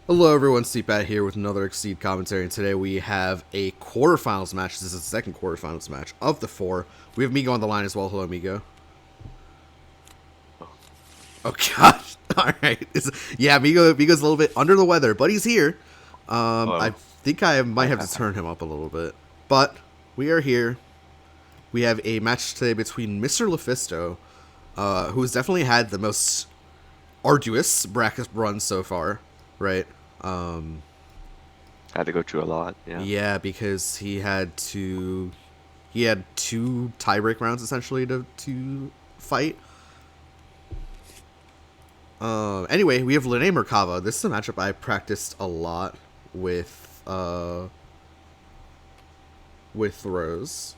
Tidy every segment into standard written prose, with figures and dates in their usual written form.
Hello everyone, Seatbat here with another Exceed commentary, and today we have a quarterfinals match. This is the second quarterfinals match of the four. We have Migo on the line as well. Hello, Migo. Oh gosh. Alright. Yeah, Migo's a little bit under the weather, but he's here. I think I might have to turn him up a little bit. But we are here. We have a match today between MrLephisto, who has definitely had the most arduous bracket run so far, right? Had to go through a lot, yeah. Yeah, because he had two tiebreak rounds essentially to fight. Anyway, we have Lene Merkava. This is a matchup I practiced a lot with Rose.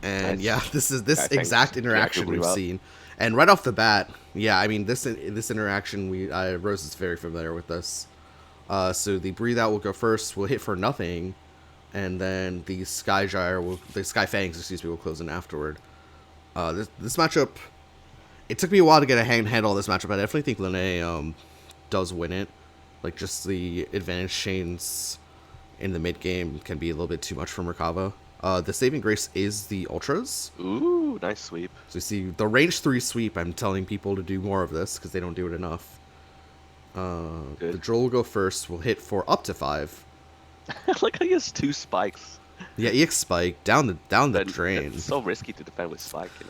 And Nice. yeah, this exact interaction we've seen. And right off the bat, yeah, I mean this interaction Rose is very familiar with this. So the breathe out will go first. We'll hit for nothing, and then the Sky Fangs, will close in afterward. This matchup, it took me a while to get a handle on this matchup. I definitely think Lene does win it. Like, just the advantage chains in the mid game can be a little bit too much for Merkava. The saving grace is the ultras. Ooh, nice sweep. So you see the range 3 sweep. I'm telling people to do more of this because they don't do it enough. The drill will go first. We'll hit for up to 5. Like how he has 2 spikes. Yeah, EX spike down the drain. It's so risky to defend with spike, you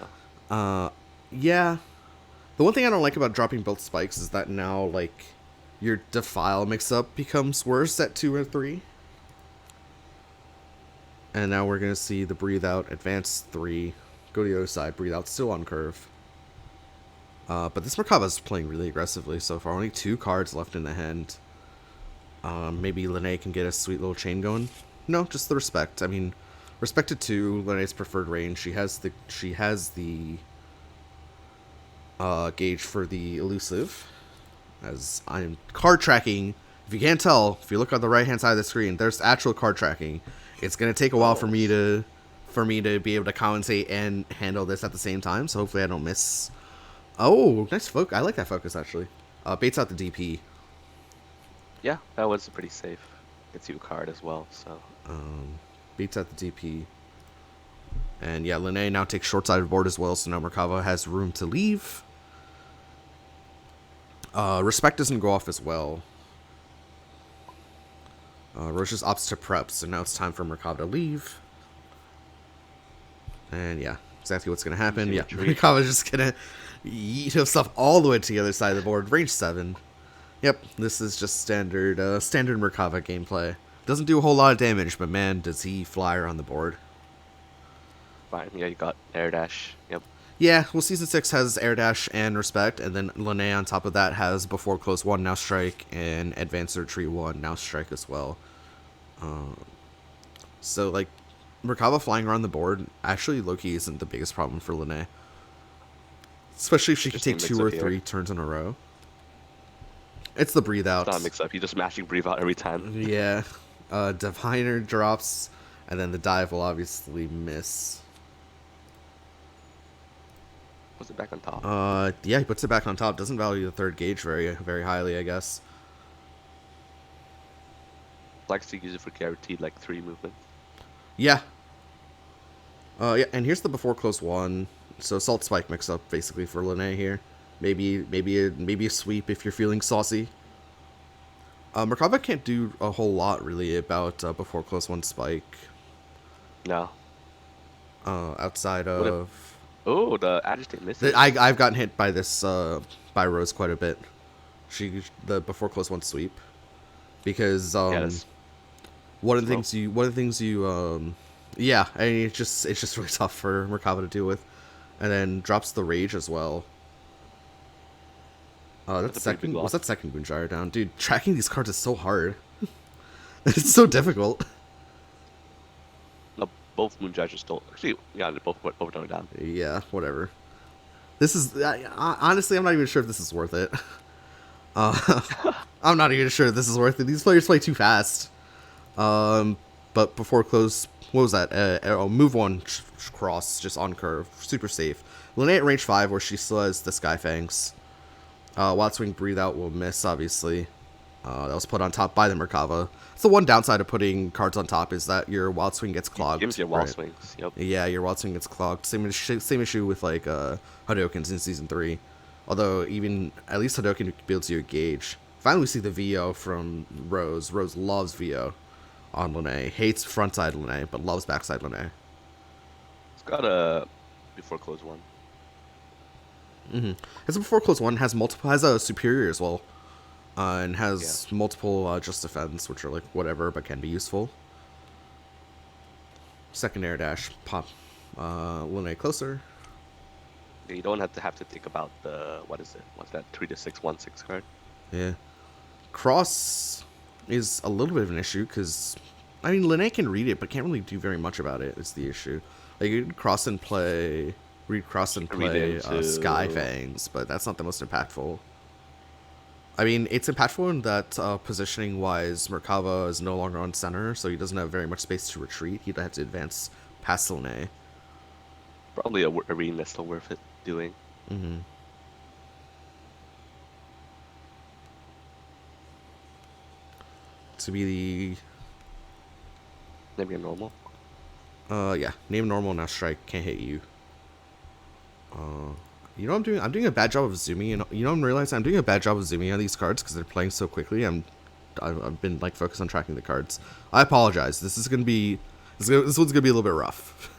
know. Yeah. The one thing I don't like about dropping both spikes is that now, like, your defile mix-up becomes worse at 2 or 3. And now we're gonna see the breathe out, advance 3, go to the other side, breathe out, still on curve. But this Merkava is playing really aggressively so far. Only 2 cards left in the hand. Maybe Lene can get a sweet little chain going. No, just the respect. I mean, respect to 2, Lene's preferred range. She has the gauge for the elusive. As I'm card tracking. If you can't tell, if you look on the right hand side of the screen, there's actual card tracking. It's gonna take a while for me to be able to commentate and handle this at the same time. So hopefully I don't miss. Oh, nice focus. I like that focus, actually. Baits out the DP. Yeah, that was pretty safe. Gets you a card as well, so. Beats out the DP. And yeah, Lene now takes short side of the board as well, so now Merkava has room to leave. Respect doesn't go off as well. Rose just opts to prep, so now it's time for Merkava to leave. And yeah, exactly what's going to happen. Yeah, Merkava's just going to yeet himself all the way to the other side of the board. Range 7. Yep, this is just standard Merkava gameplay. Doesn't do a whole lot of damage, but man, does he fly around the board. Fine, yeah, you got air dash. Yep. Yeah, well, Season 6 has air dash and respect, and then Lene on top of that has before close 1, now strike, and advanced retreat 1, now strike as well. So, like, Merkava flying around the board actually low-key isn't the biggest problem for Lene. Especially if she can take 2 or 3 turns in a row. It's the breathe out. It's not a mix up, you're just mashing breathe out every time. Yeah. Diviner drops, and then the dive will obviously miss. Puts it back on top. Yeah, he puts it back on top. Doesn't value the 3rd gauge very highly, I guess. Likes to use it for guaranteed, like, 3 movement. Yeah. Yeah, and here's the before close 1. So Salt Spike mix up basically for Lene here. Maybe a sweep if you're feeling saucy. Merkava can't do a whole lot really about before close 1 spike. No. Outside of. Oh, the agitate misses. I've gotten hit by this by Rose quite a bit. The before close 1 sweep, because one of the things you yeah, I mean, it's just really tough for Merkava to deal with, and then drops the rage as well. Was that second Moonshire down? Dude, tracking these cards is so hard. It's so difficult. No, both Moonshires are still. Actually, yeah, they're both going down. Yeah, whatever. This is honestly, I'm not even sure if this is worth it. I'm not even sure if this is worth it. These players play too fast. But before close, what was that? Move 1 cross, just on curve, super safe. Lene at range 5, where she still has the Sky Fangs. Wild Swing Breathe Out will miss, obviously. That was put on top by the Merkava. It's the one downside of putting cards on top is that your wild swing gets clogged. Gives you wild right? swings. Yep. Yeah, your wild swing gets clogged. Same issue with like Hadokens in season 3. Although even at least Hadoken builds you a gauge. Finally, we see the VO from Rose. Rose loves VO on Lene. Hates frontside Lene, but loves backside Lene. It's got a before close one. His before close one has a superior as well, and has multiple just defense, which are like whatever, but can be useful. Second air dash, pop Lene closer. Yeah, you don't have to think about the what's that 3-6 1/6 card. Yeah, cross is a little bit of an issue because I mean Lene can read it, but can't really do very much about it. Is the issue. Like you can cross and play. Read cross and play Sky Fangs, but that's not the most impactful. I mean, it's impactful in that positioning-wise, Merkava is no longer on center, so he doesn't have very much space to retreat. He'd have to advance past Lene. Probably a arena that's still worth it doing. To be the... Maybe a normal? Yeah. Name normal, now strike, can't hit you. You know what I'm doing? I'm doing a bad job of zooming, and you know I'm realizing I'm doing a bad job of zooming on these cards because they're playing so quickly. I've been like focused on tracking the cards. I apologize. This one's gonna be a little bit rough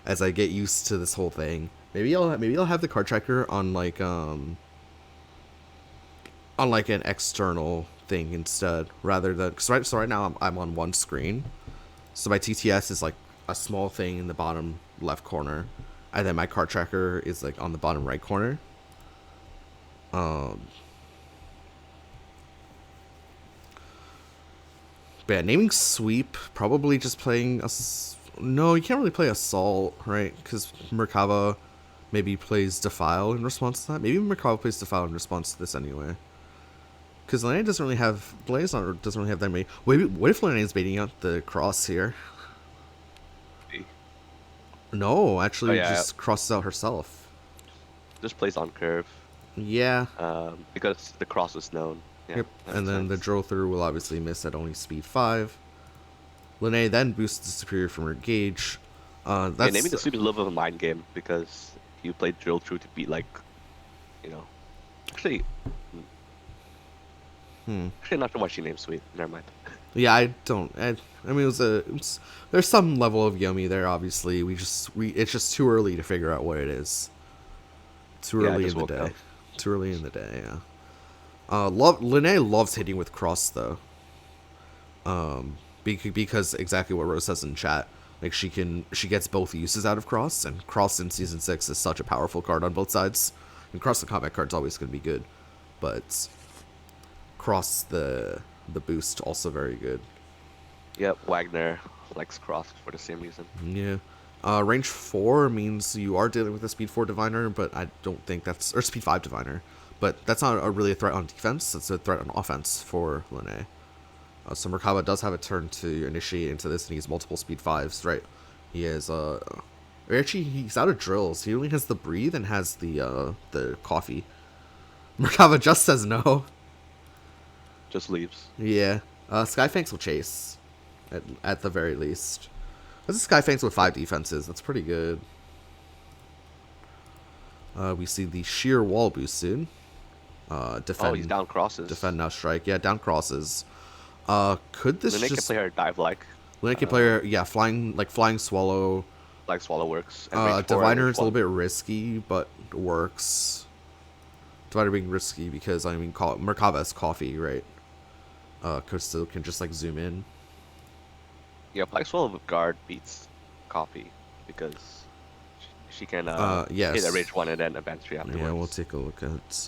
as I get used to this whole thing. Maybe I'll have the card tracker on like an external thing instead, rather than so right now I'm on one screen, so my TTS is like a small thing in the bottom left corner. And then my card tracker is like on the bottom right corner. But yeah, naming sweep, probably just playing no, you can't really play assault, right? Because Merkava maybe plays defile in response to that. Maybe Merkava plays defile in response to this anyway. Because Lene doesn't really have that many. What if Lene is baiting out the cross here? No, actually, just crosses out herself. Just plays on curve. Yeah. Because the cross is known. Yeah, yep. And then the drill through will obviously miss at only speed 5. Lene then boosts the superior from her gauge. That's maybe the sweep is a little bit of a mind game because you played drill through to beat actually. Actually, not sure why she named sweep. Never mind. Yeah, I mean, there's some level of Yomi there. Obviously, it's just too early to figure out what it is. Too early in the day. Too early in the day. Yeah. Lene loves hitting with cross though. Because exactly what Rose says in chat. Like she gets both uses out of cross, and cross in season 6 is such a powerful card on both sides. And cross the combat card's always going to be good, but cross the boost also very good. Yep, Wagner likes cross for the same reason. Yeah. Range 4 means you are dealing with a speed 4 diviner, but I don't think that's... Or speed 5 diviner. But that's not really a threat on defense. It's a threat on offense for Lene. So Merkava does have a turn to initiate into this, and he has multiple speed 5s, right? He has... Actually, he's out of drills. He only has the breathe and has the coffee. Merkava just says no. Just leaves. Yeah. Skyfanks will chase, at the very least. This is Skyfanks with 5 defenses. That's pretty good. We see the sheer wall boosted. Defend. Oh, he's down crosses. Defend now strike. Yeah, down crosses. Could this Lene just... can play her dive like. Lene can play her, yeah, flying swallow. Like swallow works. Diviner is a little bit risky, but works. Diviner being risky because, I mean, Merkava has coffee, right? Still can just like zoom in. Yeah, Black Swallow with guard beats Coffee because she can yes. hit a range 1 and then advance 3 afterwards. Yeah, we'll take a look at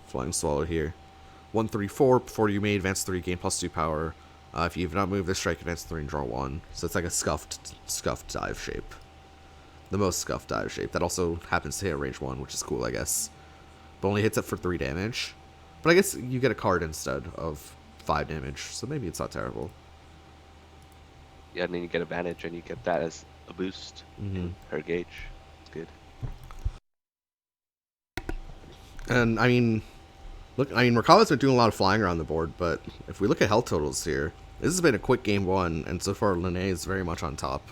Flying Swallow here. 1, 3, 4. Before you may advance 3, gain +2 power. If you have not moved this strike, advance 3 and draw 1. So it's like a scuffed dive shape. The most scuffed dive shape. That also happens to hit range 1, which is cool, I guess. But only hits it for 3 damage. But I guess you get a card instead of 5 damage, so maybe it's not terrible. Yeah, and then you get advantage, and you get that as a boost in her gauge. It's good. And, I mean, Look, I mean, Merkava's been doing a lot of flying around the board, but if we look at health totals here, this has been a quick game one, and so far Linné is very much on top.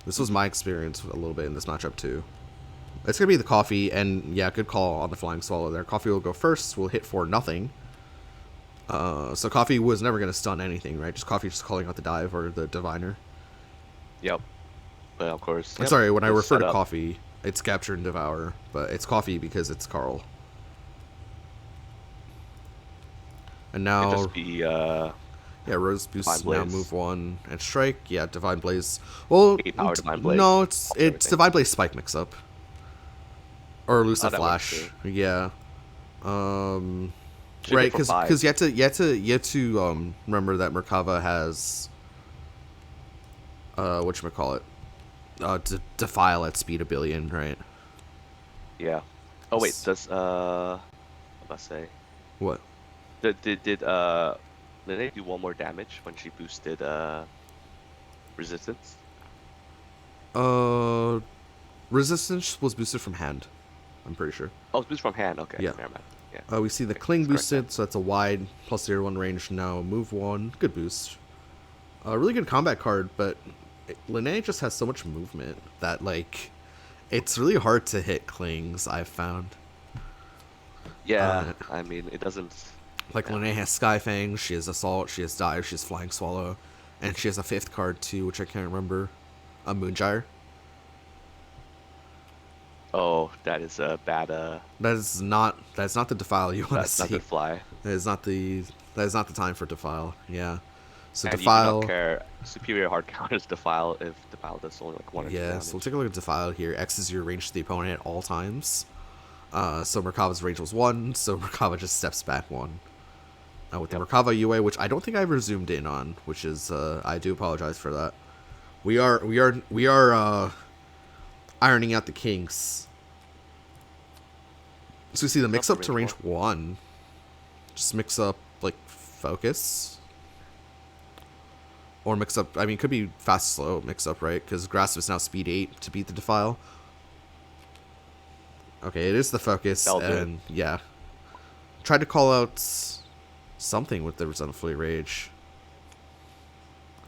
This was my experience a little bit in this matchup too. It's gonna be the coffee, and yeah, good call on the flying swallow there. Coffee will go first. We'll hit for nothing. So coffee was never gonna stun anything, right? Just coffee just calling out the dive or the diviner. Yep. But of course. I'm sorry, when I refer to coffee, it's capture and devour, but it's coffee because it's Carl. And now, just be, yeah, Rose boosts now move 1 and strike. Yeah, Divine Blaze. Well, Divine Blaze. No, it's Divine Blaze Spike mix up, or Elusive Flash. Yeah, right, because you have to remember that Merkava has whatchamacallit, Defile at speed 1 billion, right? Yeah. Oh wait, does what did I say? What? Did they do 1 more damage when she boosted resistance? Resistance was boosted from hand, I'm pretty sure. Oh, it's boosted from hand. Okay. Yeah. Never mind. Yeah. We see the Cling boosted, so that's a wide plus 0-1 range now. Move 1, good boost. Really good combat card, but Linné just has so much movement that, like, it's really hard to hit Clings, I've found. Yeah, I mean, it doesn't... Like, yeah. Linné has Skyfang, she has Assault, she has Dive, she has Flying Swallow, and she has a 5th card, too, which I can't remember. A Moongyre. Oh, that is a bad, That's not the Defile you want to see. That's not the fly. That is not the time for Defile, yeah. So and Defile... you don't care. Superior hard counters Defile if Defile does only like 1 or 2 Yeah, damage. so we'll take a look at Defile here. X is your range to the opponent at all times. So Merkava's range was 1, so Merkava just steps back 1. With the Merkava UA, which I don't think I ever zoomed in on, which is I do apologize for that. We are ironing out the kinks. So we see the mix up to range 1. Just mix up like Focus. Or mix up, I mean, it could be fast slow mix up, right? Because Grasp is now speed 8 to beat the Defile. Okay, it is the Focus, and yeah. Tried to call out something with the Resentfully Rage.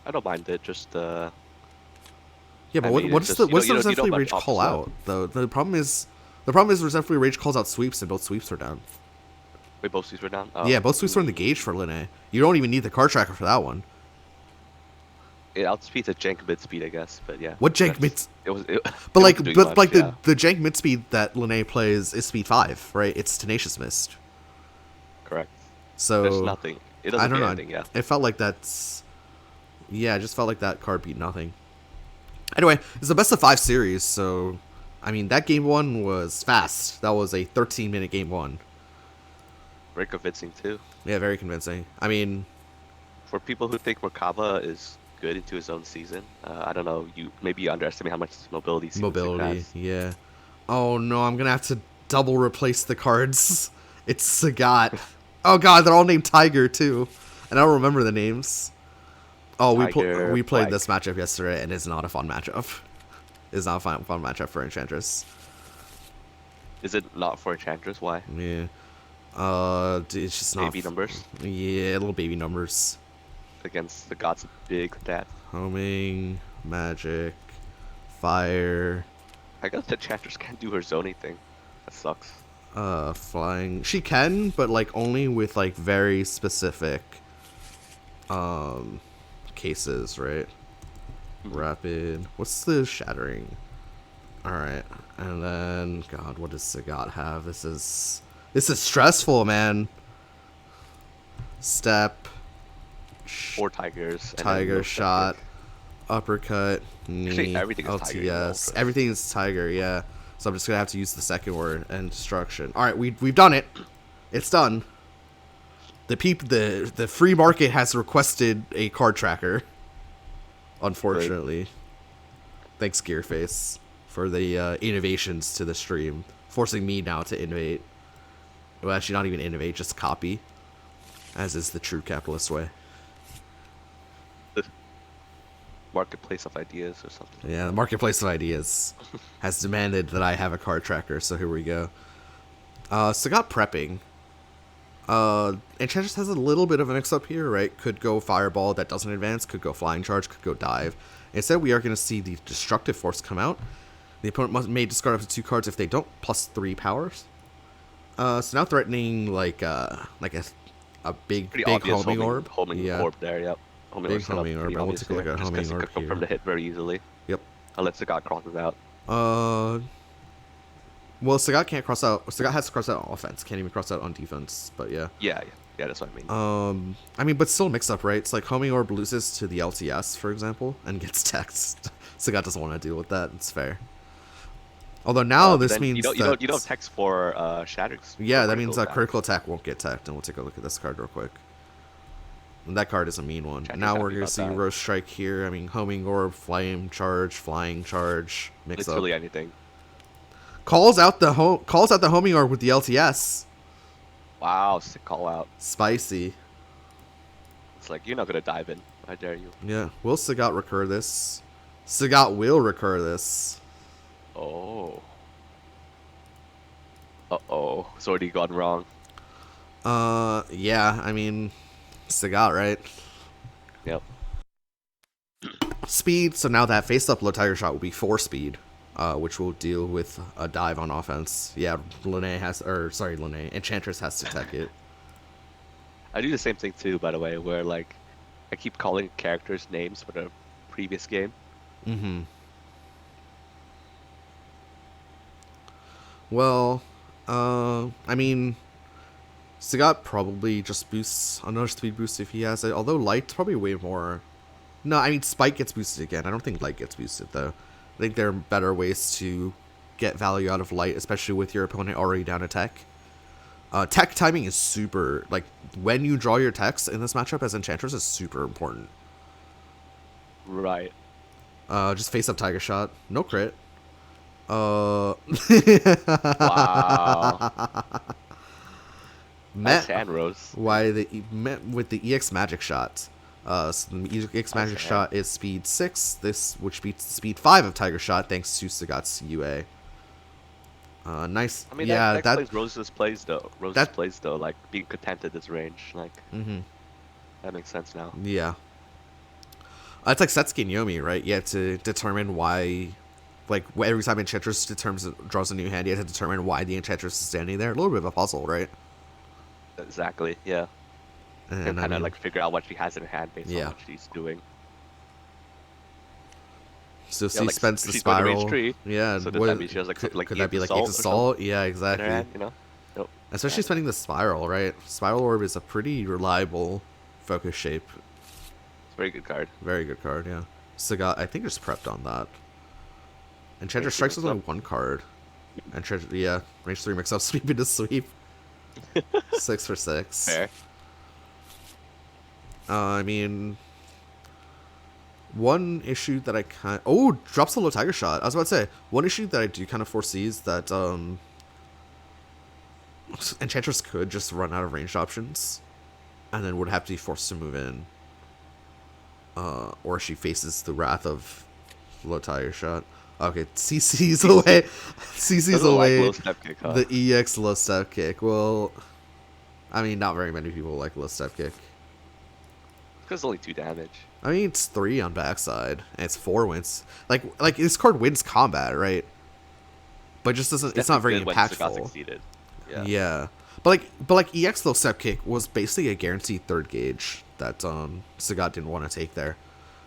I don't mind it, just yeah, but what's the Resentfully Rage call out? Though the problem is Resentfully Rage calls out sweeps, and both sweeps are down. Wait, both sweeps are down? Oh. Yeah, both sweeps are in the gauge for Linné. You don't even need the card tracker for that one. It outspeeds at jank mid speed, I guess, but yeah. What jank mid? The jank mid speed that Linné plays is speed 5, right? It's Tenacious Mist. Correct. So there's nothing. It doesn't do anything, yeah. It felt like that's... Yeah, it just felt like that card beat nothing. Anyway, it's a best of 5 series, so... I mean, that game 1 was fast. That was a 13-minute game 1. Very convincing, too. Yeah, very convincing. I mean... For people who think Merkava is good into his own season, I don't know, maybe you underestimate how much mobility has. Yeah. Oh, no, I'm gonna have to double replace the cards. It's Sagat. Oh god, they're all named Tiger too, and I don't remember the names. Oh, we played this matchup yesterday, and it's not a fun matchup. It's not a fun matchup for Enchantress. Is it not for Enchantress? Why? Yeah. It's just not. Baby numbers. Yeah, little baby numbers. Against the gods of big stat. Homing, magic, fire. I guess the Enchantress can't do her zoning thing. That sucks. Flying. She can, but like only with like very specific cases, right? Rapid. What's the shattering? Alright. And then god, what does Sagat have? This is stressful, man. Step. Four tigers. Tiger shot. Uppercut. Knee. Actually, everything is LTS. Tiger. Everything is tiger, yeah. So I'm just gonna have to use the second word and destruction. All right, we've done it. It's done. The free market has requested a card tracker. Unfortunately, thanks Gearface for the innovations to the stream, forcing me now to innovate. Well, actually, not even innovate, just copy, as is the true capitalist way. Marketplace of ideas or something. Yeah, the marketplace of ideas has demanded that I have a card tracker, so here we go. Sagat prepping. Enchantress has a little bit of a mix-up here, right? Could go Fireball that doesn't advance, could go Flying Charge, could go Dive. Instead, we are going to see the Destructive Force come out. The opponent may discard up to 2 cards if they don't, plus 3 powers. So now threatening like a big homing orb. Homing orb there, yep. Big homing orb. I will take a look at homing orb here. Confirm the hit very easily. Yep. Unless Sagat crosses out. Well, Sagat can't cross out. Sagat has to cross out on offense. Can't even cross out on defense. But yeah. Yeah, that's what I mean. But still mix up, right? It's like homing orb loses to the LTS, for example, and gets text. Sagat doesn't want to deal with that. It's fair. Although now this means you don't have text for shatters. Yeah, that means critical attack won't get teched, and we'll take a look at this card real quick. And that card is a mean one. Now we're gonna see Rose Strike here. I mean, homing orb, flame charge, flying charge, mix up. Literally anything. Calls out the homing orb with the LTS. Wow, sick call out. Spicy. It's like you're not gonna dive in. I dare you. Yeah. Will Sagat recur this? Sagat will recur this. Oh. Uh-oh. It's already gone wrong. Yeah, I mean, Sagat, right? Yep. Speed, so now that face-up low tiger shot will be 4 speed, which will deal with a dive on offense. Yeah, Enchantress has to tech it. I do the same thing too, by the way, where like I keep calling characters names for the previous game. Mm-hmm. Well, I mean, Sagat probably just boosts another speed boost if he has it, although Light's probably way more. No, I mean, Spike gets boosted again. I don't think Light gets boosted, though. I think there are better ways to get value out of Light, especially with your opponent already down a tech. Tech timing is super, like, when you draw your techs in this matchup as Enchantress is super important. Right. Just face up Tiger Shot. No crit. Wow. Met Rose. Met with the EX Magic Shot. So the EX Magic Shot is speed 6, which beats speed 5 of Tiger Shot thanks to Sagat's UA. Nice. I mean, yeah, that explains Rose's plays though. Like being content at this range, like that makes sense now. Yeah. It's like Setsuki and Yomi, right? You have to determine why. Like, every time Enchantress draws a new hand, you have to determine why the Enchantress is standing there. A little bit of a puzzle, right? Exactly, yeah. And kind of, like, figure out what she has in her hand based on what she's doing. So she spends the spiral. Yeah, so does that mean she has, like, something like could that be, like, 8 Assault? Yeah, exactly. Hand, you know? Nope. Especially spending the spiral, right? Spiral Orb is a pretty reliable focus shape. It's a very good card. Very good card, yeah. Sagat, I think, just prepped on that. Enchantress strikes with only 1 card. Enchantress, yeah. Range 3 mix up, sweep into sweep. 6 for 6. Fair. I mean, one issue that I kind of... drops the low Tiger Shot. I was about to say, one issue that I do kind of foresee is that Enchantress could just run out of ranged options and then would have to be forced to move in. Or she faces the wrath of low Tiger Shot. Okay, CC's away. CC's away. Like step kick, huh? The EX low step kick. Well, I mean, not very many people like low step kick. Because it's only 2 damage. I mean, it's 3 on backside, and it's 4 wins. Like this card wins combat, right? But just doesn't. It's not very impactful. Yeah. But like EX low step kick was basically a guaranteed 3rd gauge that Sagat didn't want to take there.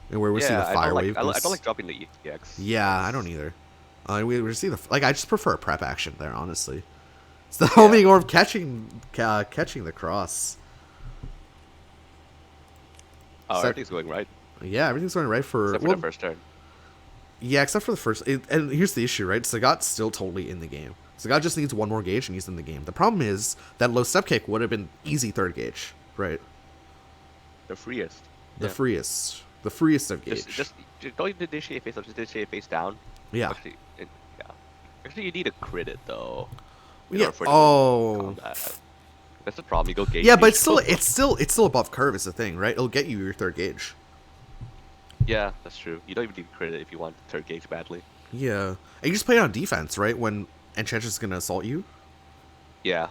And where we see the fire wave. I don't like dropping the EX. Yeah, I don't either. We see the I just prefer a prep action there, honestly. It's the homing orb catching the cross. Oh, everything's going right. Yeah, everything's going right except for the first turn. Yeah, except for the first. And here's the issue, right? Sagat's still totally in the game. Sagat just needs 1 more gauge and he's in the game. The problem is that low step kick would have been easy 3rd gauge, right? The freest. The freest. The freest of gauge. Just don't even initiate face up, just initiate face down. Yeah. Actually, you need a crit it though. Yeah. That's the problem. You go gauge. Yeah, but it's still above curve is the thing, right? It'll get you your 3rd gauge. Yeah, that's true. You don't even need crit it if you want 3rd gauge badly. Yeah. And you just play it on defense, right? When Enchantress is gonna assault you. Yeah,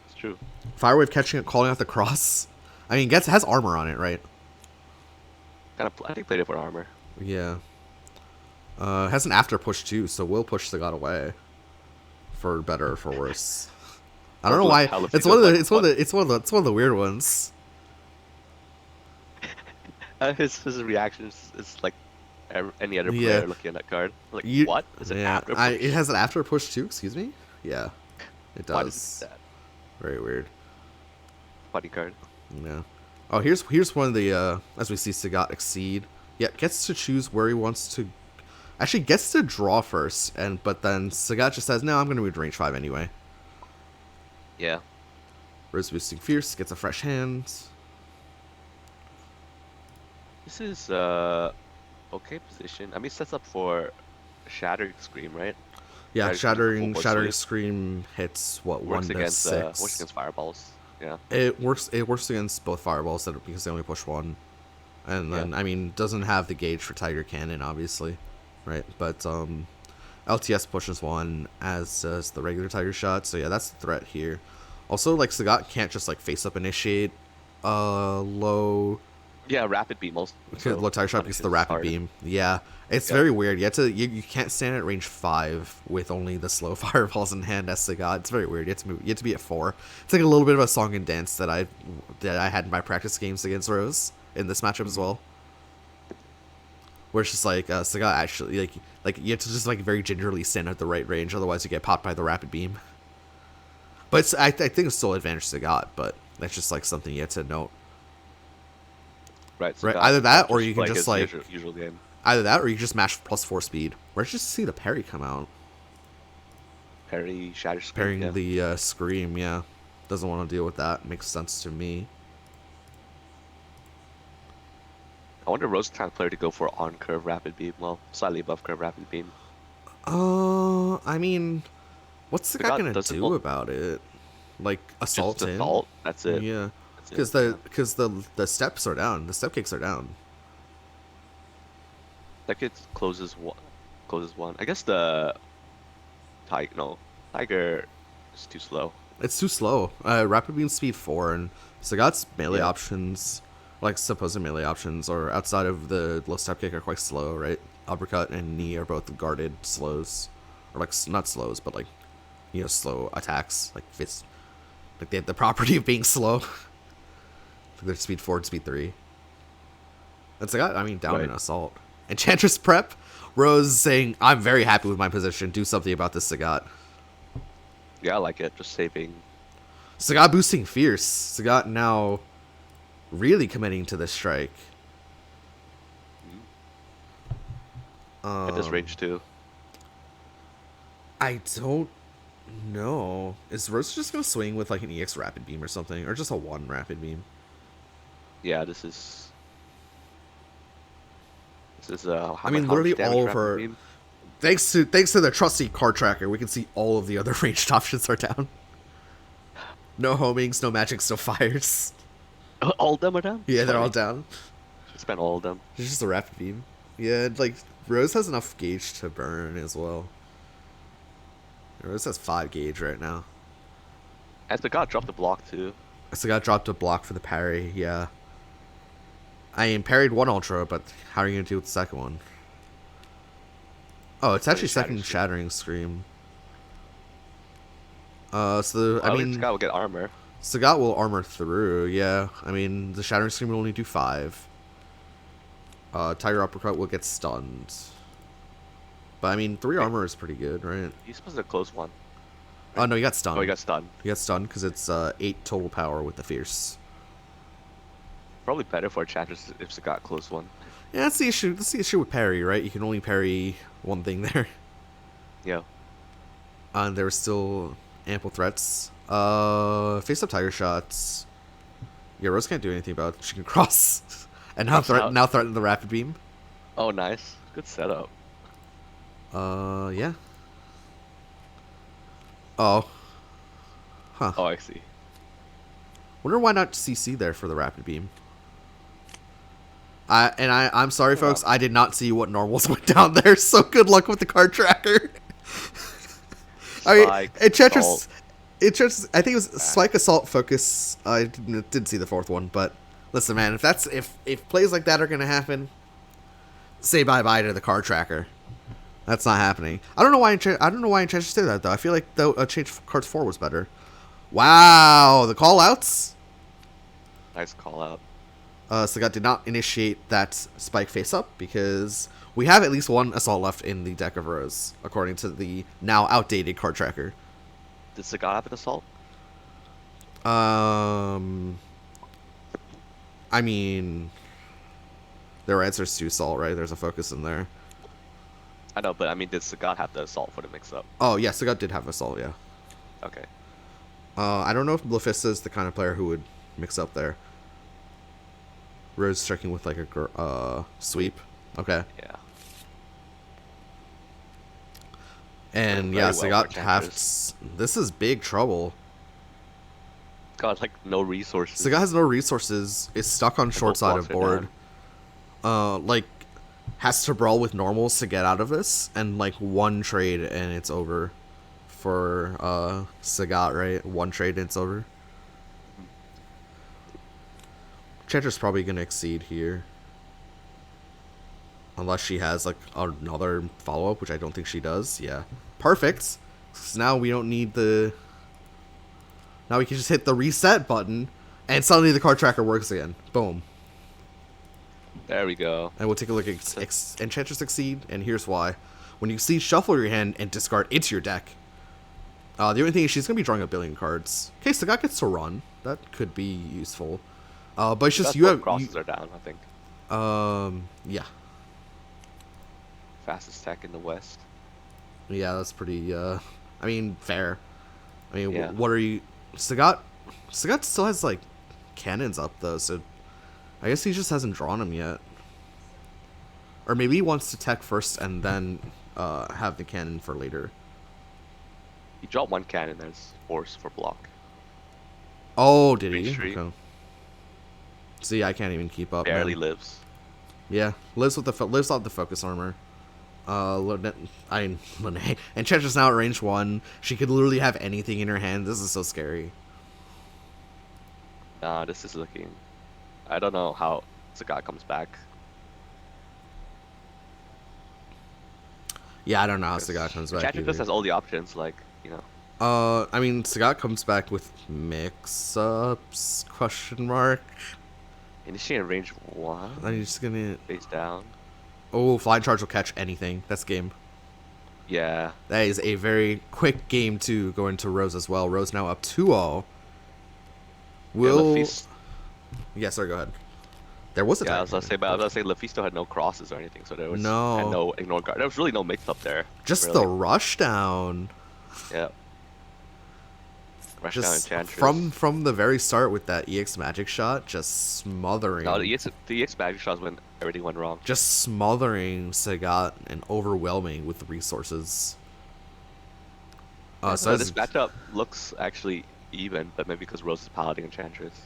it's true. Firewave catching it, calling out the cross. I mean, has armor on it, right? I think played it for armor. Yeah. Has an after push too, so will push the god away. For better or for worse. I don't know why. It's one of the weird ones. His reaction is like any other player looking at that card. Like, what? Is it after push? It has an after push too, excuse me? Yeah. It does. Why does it do that? Very weird. Funny card. Yeah. Oh, here's one of the as we see Sagat exceed. Yeah, gets to choose where he wants to. Actually, gets to draw first, but then Sagat just says, "No, I'm going to move to range 5 anyway." Yeah. Rose boosting fierce gets a fresh hand. This is okay position. I mean, sets up for Shattering Scream, right? Yeah, Shattering Scream hits what, works 1 to 6. Works against fireballs. Yeah. It works against both fireballs because they only push 1. And then I mean, doesn't have the gauge for Tiger Cannon obviously, right? But LTS pushes 1, as does the regular Tiger Shot. So yeah, that's the threat here. Also, like, Sagat can't just like face up initiate low. Yeah, rapid beam also. Low Tiger Shot because the rapid beam. Yeah, it's very weird. You can't stand at range 5 with only the slow fireballs in hand as Sagat. It's very weird. You have to be at 4. It's like a little bit of a song and dance that I had in my practice games against Rose in this matchup as well. Where it's just like Sagat actually like you have to just like very gingerly stand at the right range, otherwise you get popped by the rapid beam. But I think it's still advantage Sagat, but that's just like something you have to note. Right. Right. Either that, or you can just like usual game. Either that, or you just mash +4 speed. Where did you see the parry come out? Parry, Shatter Scream. Parrying the Scream, yeah. Doesn't want to deal with that. Makes sense to me. I wonder Rose trying player to go for on curve rapid beam. Well, slightly above curve rapid beam. I mean, what's the guy gonna do about it? Like assault just him? Assault. That's it. Yeah. Because the steps are down. The step kicks are down. That kid closes one. I guess the Tiger is too slow. It's too slow. Rapid beam speed 4, and Sagat's melee options, like supposed melee options, or outside of the low step kick, are quite slow, right? Uppercut and knee are both guarded slows, or like not slows, but like, you know, slow attacks, like fist. Like they have the property of being slow. They're speed 4 and speed 3. And Sagat, I mean, down in assault. Enchantress prep. Rose saying, "I'm very happy with my position. Do something about this, Sagat." Yeah, I like it. Just saving. Sagat boosting fierce. Sagat now really committing to this strike. At this range too. I don't know. Is Rose just gonna swing with like an EX rapid beam or something, or just a 1 rapid beam? Yeah, this is. I mean, literally all of her. Beam? Thanks to the trusty card tracker, we can see all of the other ranged options are down. No homings, no magics, no fires. All of them are down? Yeah, they're all down. Should spend all of them. It's just a rapid beam. Yeah, like Rose has enough gauge to burn as well. Rose has 5 gauge right now. And Sagat dropped the block too. Sagat dropped a block for the parry, yeah. I mean, parried 1 ultra, but how are you going to do with the second one? Oh, it's actually second Shattering Scream. I mean, Sagat will get armor. Sagat will armor through, yeah. I mean, the Shattering Scream will only do 5. Tiger Uppercut will get stunned. But I mean, 3 armor is pretty good, right? He's supposed to close 1. Oh, no, he got stunned. Oh, he got stunned. He got stunned because it's 8 total power with the Fierce. Probably better for Enchantress if Sagat close 1. Yeah, that's the issue. That's the issue with parry, right? You can only parry 1 thing there. Yeah. And there were still ample threats. Face up Tiger Shots. Yeah, Rose can't do anything about it. She can cross. And now threaten the rapid beam. Oh, nice. Good setup. Yeah. Oh. Huh. Oh, I see. Wonder why not CC there for the rapid beam. I'm sorry, folks. I did not see what normals went down there. So good luck with the card tracker. I mean, it just, I think it was Spike, Assault, Focus. I didn't see the fourth one, but listen, man, if plays like that are gonna happen, say bye bye to the card tracker. That's not happening. I don't know why Enchantress did that though. I feel like the change cards 4 was better. Wow, the call outs. Nice call out. Sagat did not initiate that Spike face up because we have at least one Assault left in the deck of Rose, according to the now outdated card tracker. Did Sagat have an assault? I mean, there were answers to Assault, right? There's a focus in there. I know, but I mean, did Sagat have the assault for the mix-up? Oh, yeah, Sagat did have Assault, yeah. Okay. I don't know if MrLephisto is the kind of player who would mix up there. Rose striking with like a sweep. Okay. Yeah. And yeah, Sagat has. This is big trouble. Got like no resources. Sagat has no resources. Is stuck on short side of board. Like has to brawl with normals to get out of this, and like one trade and it's over. For Sagat, right? One trade and it's over. Chantra's probably gonna exceed here. Unless she has like another follow-up, which I don't think she does. Yeah. Perfect. So now we don't need the... Now we can just hit the reset button, and suddenly the card tracker works again. Boom. There we go. And we'll take a look at Enchantress Exceed, and here's why. When you Exceed, shuffle your hand and discard into your deck. The only thing is she's going to be drawing a billion cards. Okay, Sagat gets to run. That could be useful. But it's just you have... crosses are down, I think. Yeah. Fastest tech in the West. Yeah, that's pretty, I mean, fair. I mean, yeah. What are you... Sagat still has, like, cannons up, though, so... I guess he just hasn't drawn them yet. Or maybe he wants to tech first and then, have the cannon for later. He dropped one cannon as force for block. Oh, did he? Okay. See, I can't even keep up. Barely lives. Yeah, lives off the focus armor. Lene, Enchantress now at range 1. She could literally have anything in her hand. This is so scary. This is looking... I don't know how Sagat comes back. Yeah, I don't know how Sagat comes back. Enchantress has all the options, like, you know. I mean, Sagat comes back with mix-ups, question mark. Is she in range 1? I'm just gonna... Face down. Oh, Flying Charge will catch anything. That's game. Yeah. That is a very quick game to go into Rose as well. Rose now up 2-0. Will... Yes, sir, go ahead. There was a I was gonna say LePhisto had no crosses or anything, so there was no ignore guard. There was really no mix up there. Just really. The rush down. Yeah. Rush just down Enchantress. From the very start with that EX magic shot, just smothering. No, the EX magic shots when everything went wrong. Just smothering Sagat and overwhelming with resources. So this matchup looks actually even, but maybe because Rose is piloting Enchantress.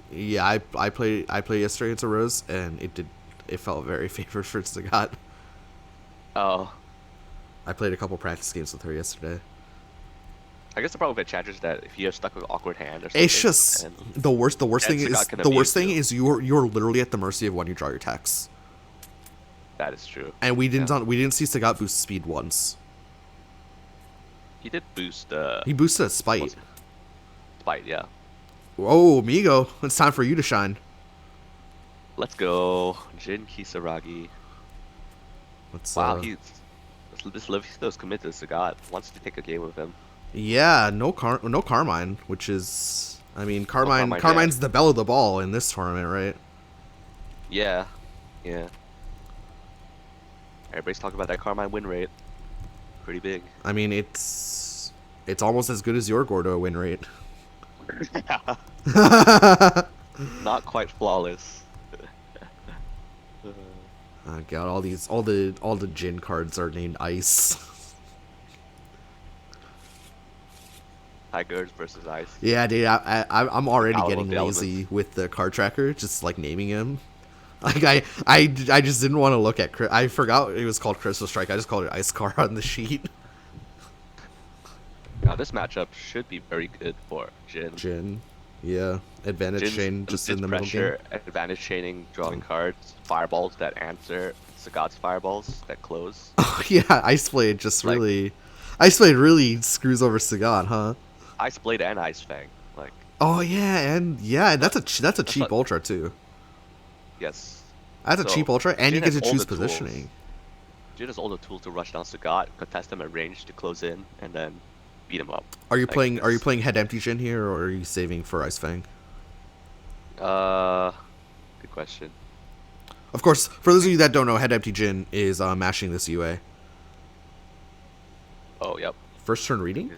Yeah, I played yesterday into Rose, and it felt very favored for Sagat. Oh. I played a couple practice games with her yesterday. I guess the problem with Enchantress is that if you're stuck with an awkward hand or something, it's just the worst thing is you're literally at the mercy of when you draw your attacks. That is true. And we didn't see Sagat boost speed once. He did boost. He boosted a Spite. Spite, yeah. Oh, Migo, it's time for you to shine. Let's go, Jin Kisaragi. Wow, this LePhisto's committed to Sagat. Wants to take a game with him. Yeah, no Carmine, which is, I mean, Carmine's the belle of the ball in this tournament, right? Yeah, yeah. Everybody's talking about that Carmine win rate. Pretty big. I mean, it's almost as good as your Gordo win rate. Not quite flawless. Oh god, all the Jin cards are named Ice. Tigers versus Ice. Yeah, dude, I'm already getting lazy with the card tracker, just like naming him. Like I just didn't want to look at. I forgot it was called Crystal Strike. I just called it Ice Car on the sheet. Now this matchup should be very good for Jin. Jin. Yeah. Advantage chain just in the middle pressure, game. advantage chaining, drawing cards, fireballs that answer Sagat's fireballs that close. Yeah, Ice Blade just really... Ice Blade really screws over Sagat, huh? Ice Blade and Ice Fang. Like. Oh, yeah, and that's a cheap ultra, too. Yes. That's a cheap ultra, and Jin you get to choose positioning. Jin has all the tools to rush down Sagat, contest him at range to close in, and then beat him up. Are you playing Head Empty Jin here, or are you saving for Ice Fang? Good question. Of course, for those of you that don't know, Head Empty Jin is mashing this UA. Oh, yep. First turn reading?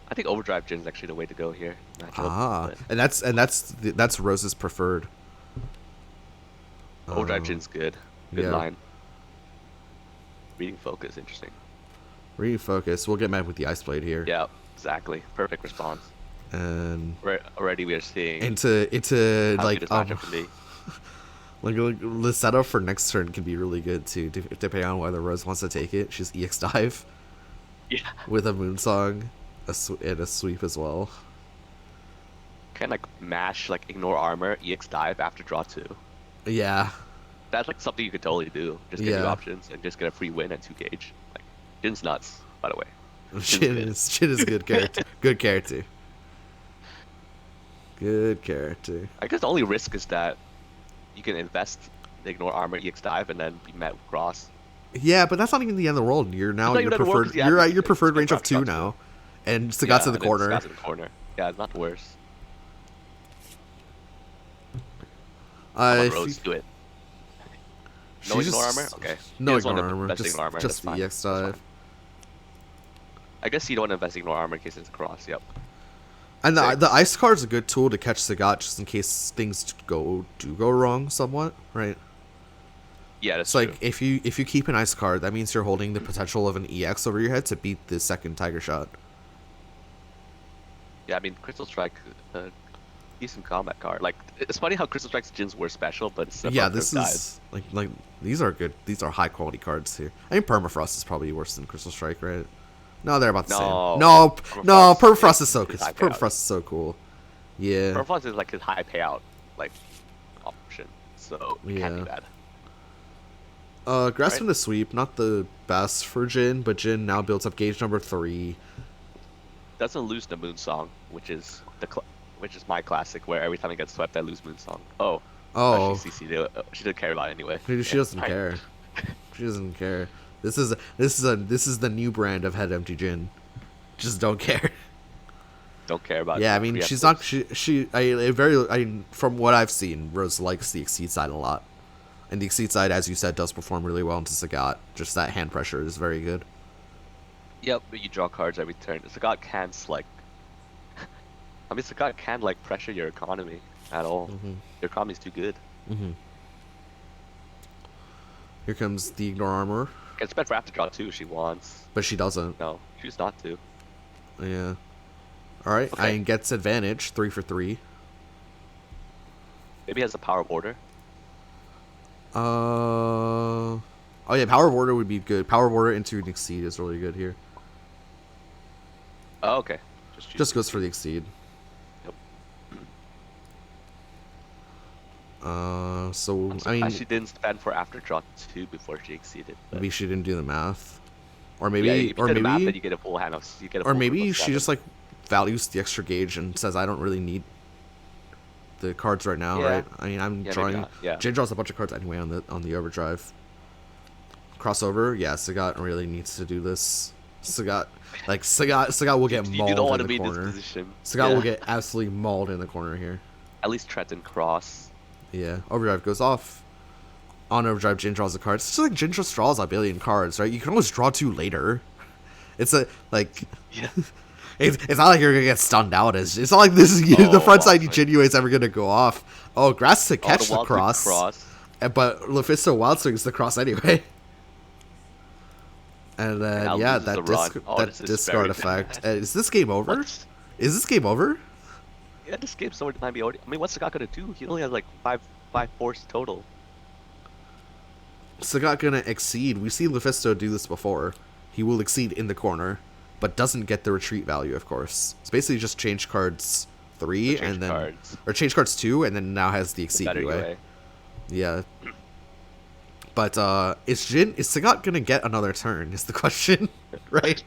I think Overdrive Jin is actually the way to go here. And that's Rose's preferred. Overdrive Jin's good. Good line. Reading focus, interesting. Reading focus. We'll get mad with the Ice Blade here. Yeah, exactly. Perfect response. And already we are seeing into like like the setup for next turn can be really good too, depending on whether Rose wants to take it. She's EX dive. Yeah. With a Moonsong, and a sweep as well. Can like mash, like ignore armor, EX dive after draw 2. Yeah. That's like something you could totally do. Just get 2 options and just get a free win at 2 gauge. Like Jin's nuts, by the way. Jin is good character. Good character. Good character. I guess the only risk is that you can invest the ignore armor EX dive and then be met with cross. Yeah, but that's not even the end of the world. You're now your preferred. You're at your preferred range of 2 now, and Sagat's in the corner. Sagat's in the corner. Yeah, it's not the worst. Rose, do it. No ignore armor? Okay. No ignore armor. Just the EX dive. I guess you don't want to invest ignore armor in case it's a cross. Yep. And the ice card is a good tool to catch Sagat just in case things do go wrong somewhat, right? Yeah, that's true. Like if you keep an ice card, that means you're holding the potential of an EX over your head to beat the second Tiger Shot. Yeah, I mean Crystal Strike, decent combat card. Like it's funny how Crystal Strike's Jin's were special, but it's this is like these are good. These are high quality cards here. I mean Permafrost is probably worse than Crystal Strike, right? No, they're about the same. No, Permafrost is so good. Permafrost is so cool. Yeah. Permafrost is like his high payout like option, so it can't be bad. Grasping the Sweep, not the best for Jin, but Jin now builds up gauge number 3. Doesn't lose the Moonsong, which is my classic, where every time I get swept, I lose Moonsong. Oh. She CC'd it. She didn't care about it anyway. She doesn't care. She doesn't care. This is the new brand of Head Empty Jin. Just don't care. Don't care about. Yeah, I mean she's not. From what I've seen, Rose likes the Exceed side a lot. And the Exceed side, as you said, does perform really well into Sagat. Just that hand pressure is very good. Yep, but you draw cards every turn. Sagat can't Sagat can't pressure your economy at all. Your economy's too good. Here comes the ignore armor. It's better for after draw too if she wants. But she doesn't. No, choose not to. Yeah. Alright, okay. Ian gets advantage, 3 for 3. Maybe he has a power of order. Oh yeah, power of order would be good. Power of order into an Exceed is really good here. Oh, okay. Just goes for the Exceed. Yep. So I mean, she didn't spend for after draw 2 before she exceeded. But... Maybe she didn't do the math, or maybe, the math, then you get a full hand of. Or maybe she just values the extra gauge and says, I don't really need the cards right now, right? I mean, I'm drawing. Jin draws a bunch of cards anyway on the overdrive. Crossover, yeah. Sagat really needs to do this. Sagat will get mauled in the corner. Sagat will get absolutely mauled in the corner here. At least threaten cross. Yeah, overdrive goes off. On overdrive, Jin draws a card. It's just like Jin just draws a billion cards, right? You can always draw 2 later. It's yeah. It's not like you're gonna get stunned out. It's not like this is the front side Jin UA is ever gonna go off. Oh, grass to catch the cross. But LePhisto wild swings the cross anyway. And then that discard effect. Is this game over? Is this game over? Yeah, this game's so might be already. I mean, what's Sagat gonna do? He only has five force total. Sagat gonna exceed. We've seen LePhisto do this before. He will exceed in the corner. but doesn't get the retreat value, of course. It's basically just change cards 3 and then or change cards 2 and then now has the exceed UA. Yeah. But is Sagat gonna get another turn is the question, right?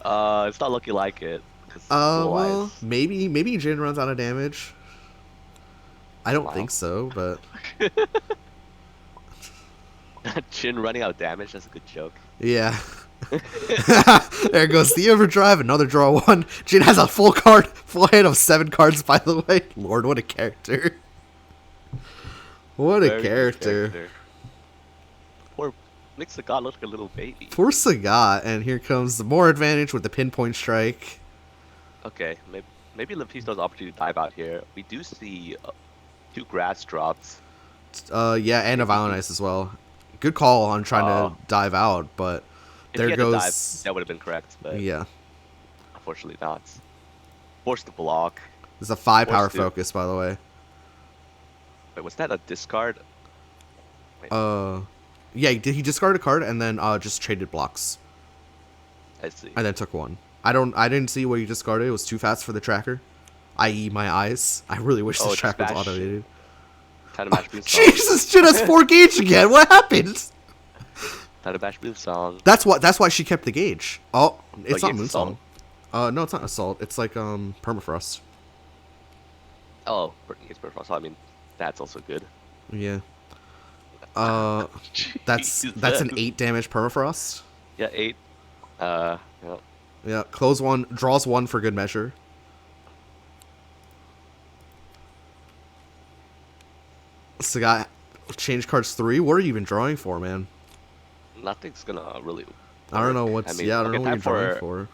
It's not looking like it. Well, maybe Jin runs out of damage. I don't think so, but Jin running out of damage, that's a good joke. Yeah. There goes the overdrive, another draw 1. Jin has a full hand of 7 cards, by the way. Lord, what a character. What a character. Poor makes Sagat look like a little baby. Poor Sagat, and here comes the more advantage with the pinpoint strike. Okay, maybe Lephisto's opportunity to dive out here. We do see 2 grass drops. Yeah, and a Violent Ice as well. Good call on trying to dive out, but there goes. Dive, that would have been correct, but yeah, unfortunately not. Forced to block. There's a 5 power focus, by the way. Wait, was that a discard? Wait. Yeah, he discarded a card and then just traded blocks. I see. And then took 1. I didn't see what he discarded. It was too fast for the tracker, i.e. my eyes. I really wish the tracker was automated. Jesus, Jin has 4 gauge again. What happened? Song. That's why she kept the gauge. Oh, it's not Moonsong. No, it's not Assault. It's like Permafrost. Oh, it's Permafrost. I mean, that's also good. Yeah. That's an 8 damage Permafrost. Yeah, 8. Yeah. Yeah, close 1, draws 1 for good measure. Sagat, change cards 3. What are you even drawing for, man? Nothing's gonna really. I don't know what's. I don't know what you're drawing for.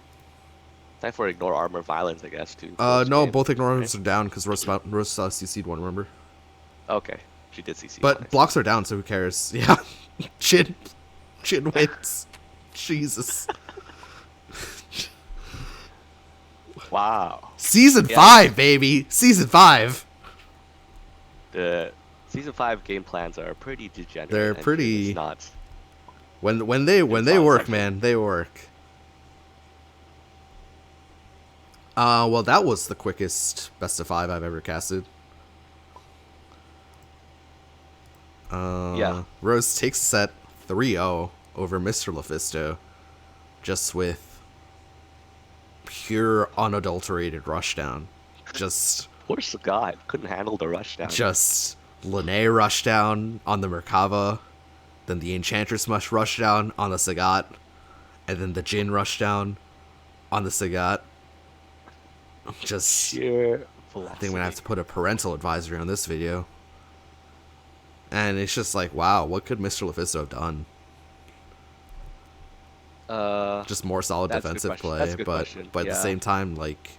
Time for Ignore Armor Violence, I guess, too. No, both Ignore Armors are down because Rose CC'd 1, remember? Okay, she did CC. But blocks are down, so who cares? Yeah, Jin wins. Jesus. Wow. Season 5, baby. Season 5. The Season 5 game plans are pretty degenerate. They're pretty. It's not. When they work, man, they work. Well, that was the quickest best of 5 I've ever casted. Yeah. Rose takes set 3-0 over MrLephisto, just with pure unadulterated rushdown. Just. Poor Sagat couldn't handle the rushdown. Just Lene rushdown on the Merkava, then the Enchantress Mush rushdown on the Sagat, and then the Jin rushdown on the Sagat. Just sheer velocity. I think I'm gonna have to put a parental advisory on this video. And it's just like, wow, what could MrLephisto have done? Just more solid defensive play, but at the same time, like,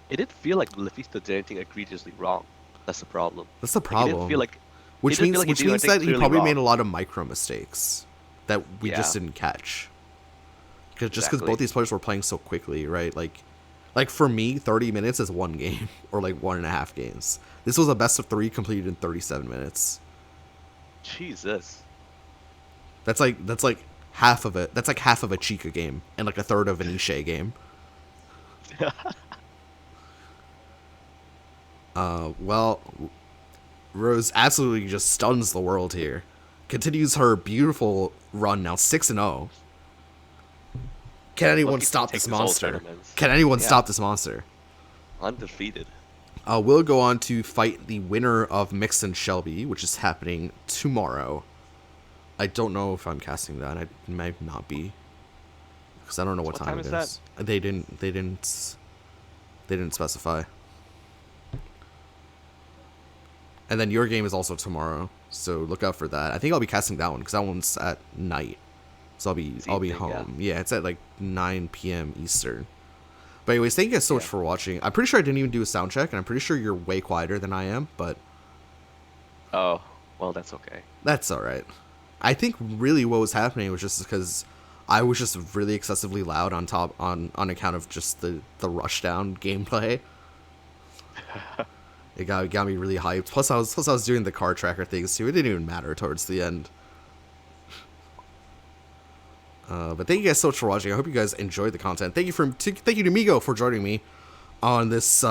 it didn't feel like Lephisto did anything egregiously wrong. That's the problem. That's the problem. It didn't feel like, which means that he probably made a lot of micro mistakes that we just didn't catch. Because both these players were playing so quickly, right? Like for me, 30 minutes is 1 game or like 1.5 games. This was a best of 3 completed in 37 minutes. Jesus. That's like half of it. That's like half of a Chica game and like a third of an Ishe game. Well, Rose absolutely just stuns the world here. Continues her beautiful run now, 6-0. Can anyone stop this monster? Can anyone stop this monster? Undefeated. We'll go on to fight the winner of Mix and Shelby, which is happening tomorrow. I don't know if I'm casting that. I might not be, because I don't know what time it is. They didn't specify. And then your game is also tomorrow, so look out for that. I think I'll be casting that one because that one's at night, so I'll be home. Yeah, it's at like 9 p.m. Eastern. But anyways, thank you guys so much for watching. I'm pretty sure I didn't even do a sound check, and I'm pretty sure you're way quieter than I am. But oh, well, that's okay. That's all right. I think really what was happening was just because I was just really excessively loud on account of just the rushdown gameplay. It got me really hyped. Plus I was doing the card tracker things too. It didn't even matter towards the end. But thank you guys so much for watching. I hope you guys enjoyed the content. Thank you to Migo for joining me on this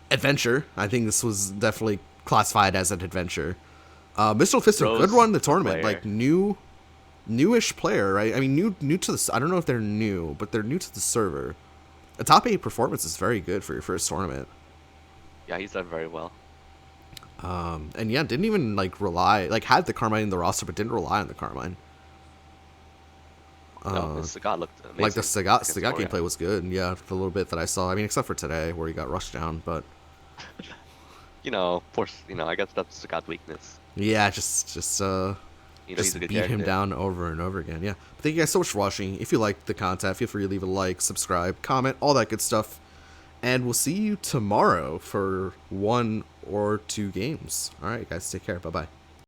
adventure. I think this was definitely classified as an adventure. MrLephisto, good run in the tournament. Like newish player, right? I mean, new to the. I don't know if they're new, but they're new to the server. A top 8 performance is very good for your first tournament. Yeah, he's done very well. And yeah, didn't even like rely, like had the Carmine in the roster, but didn't rely on the Carmine. No, the Sagat looked amazing. Like the Sagat gameplay was good. Yeah, the little bit that I saw. I mean, except for today where he got rushed down, but you know, of course, you know, I guess that's Sagat's weakness. Yeah, just beat him down over and over again. Yeah. But thank you guys so much for watching. If you liked the content, feel free to leave a like, subscribe, comment, all that good stuff. And we'll see you tomorrow for 1 or 2 games. All right, guys, take care. Bye-bye.